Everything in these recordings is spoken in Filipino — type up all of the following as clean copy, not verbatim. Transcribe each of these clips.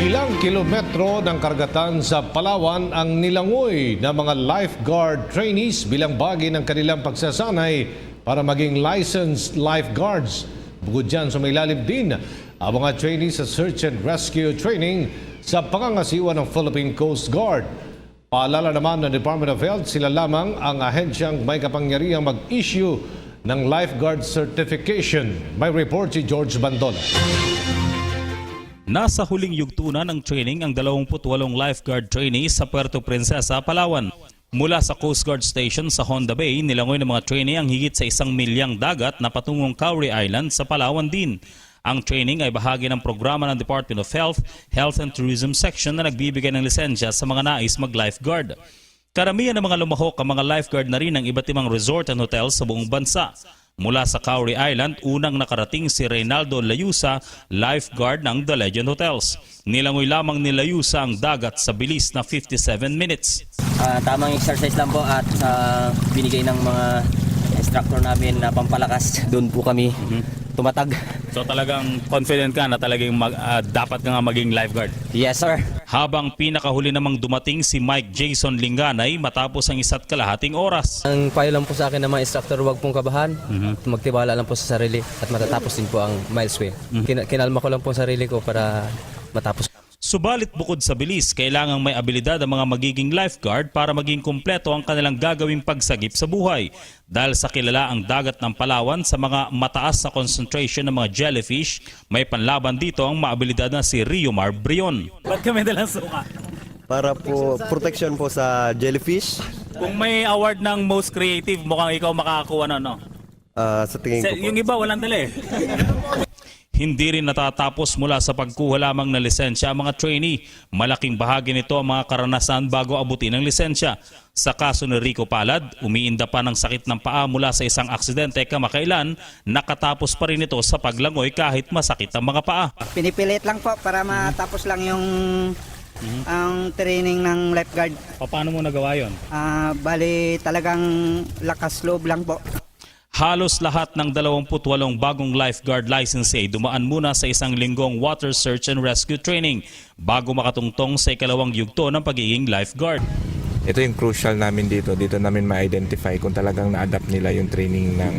Ilang kilometro ng karagatan sa Palawan ang nilangoy ng mga lifeguard trainees bilang bahagi ng kanilang pagsasanay para maging licensed lifeguards. Bukod dyan, sumailalim din ang mga trainees sa search and rescue training sa pangangasiwa ng Philippine Coast Guard. Paalala naman ng Department of Health, sila lamang ang ahensyang may kapangyarihang mag-issue ng lifeguard certification. May report si George Bandola. Nasa huling yugto na ng training ang 28 lifeguard trainees sa Puerto Princesa, Palawan. Mula sa Coast Guard Station sa Honda Bay, nilangoy ng mga trainee ang higit sa 1 milyang dagat na patungong Cowrie Island sa Palawan din. Ang training ay bahagi ng programa ng Department of Health, Health and Tourism Section na nagbibigay ng lisensya sa mga nais mag-lifeguard. Karamihan ng mga lumahok ang mga lifeguard na rin ng iba't ibang resort and hotels sa buong bansa. Mula sa Cowrie Island, unang nakarating si Reynaldo Layusa, lifeguard ng The Legend Hotels. Nilangoy lamang ni Layusa ang dagat sa bilis na 57 minutes. Tamang exercise lang po at binigay ng mga instructor namin na pampalakas. Doon po kami tumatag. So talagang confident ka na talagang dapat ka nga maging lifeguard? Yes, sir. Habang pinakahuli namang dumating si Mike Jason Linganay matapos ang 1.5 oras. Ang payo lang po sa akin ng mga instructor, huwag pong kabahan. Magtiwala lang po sa sarili at matatapos din po ang milesway. Kinalma ko lang po ang sarili ko para matapos. Subalit bukod sa bilis, kailangang may abilidad ang mga magiging lifeguard para maging kumpleto ang kanilang gagawing pagsagip sa buhay. Dahil sa kilala ang dagat ng Palawan sa mga mataas na concentration ng mga jellyfish, may panlaban dito ang maabilidad na si Riomar Brion. Ba't kami dalang suka? Para po protection po sa jellyfish. Kung may award ng most creative, mukhang ikaw makakakuha na, no? Sa tingin ko po. Yung iba walang dala eh. Hindi rin natatapos mula sa pagkuha lamang ng lisensya ang mga trainee. Malaking bahagi nito ang mga karanasan bago abutin ang lisensya. Sa kaso ni Rico Palad, umiinda pa ng sakit ng paa mula sa isang aksidente kamakailan, nakatapos pa rin ito sa paglangoy kahit masakit ang mga paa. Pinipilit lang po para matapos lang yung ang training ng lifeguard. Paano mo nagawa yun? Bali talagang lakas loob lang po. Halos lahat ng 28 bagong lifeguard licensee dumaan muna sa 1 linggong water search and rescue training bago makatungtong sa ikalawang yugto ng pagiging lifeguard. Ito yung crucial namin dito. Dito namin ma-identify kung talagang na-adapt nila yung training ng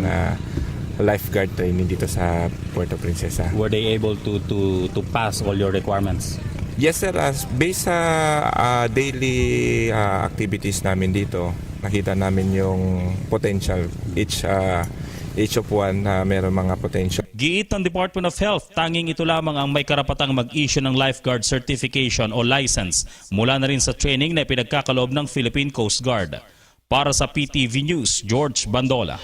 lifeguard training dito sa Puerto Princesa. Were they able to pass all your requirements? Yes sir, based sa daily activities namin dito, nakita namin yung potential. Each of one na meron mga potential. Giit ng Department of Health, tanging ito lamang ang may karapatang mag-issue ng lifeguard certification o license mula na rin sa training na pinagkakaloob ng Philippine Coast Guard. Para sa PTV News, George Bandola.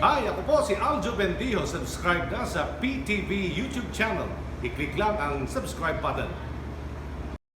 Hi, ako po si Aljo Bendijo. Subscribe na sa PTV YouTube channel. I-click lang ang subscribe button.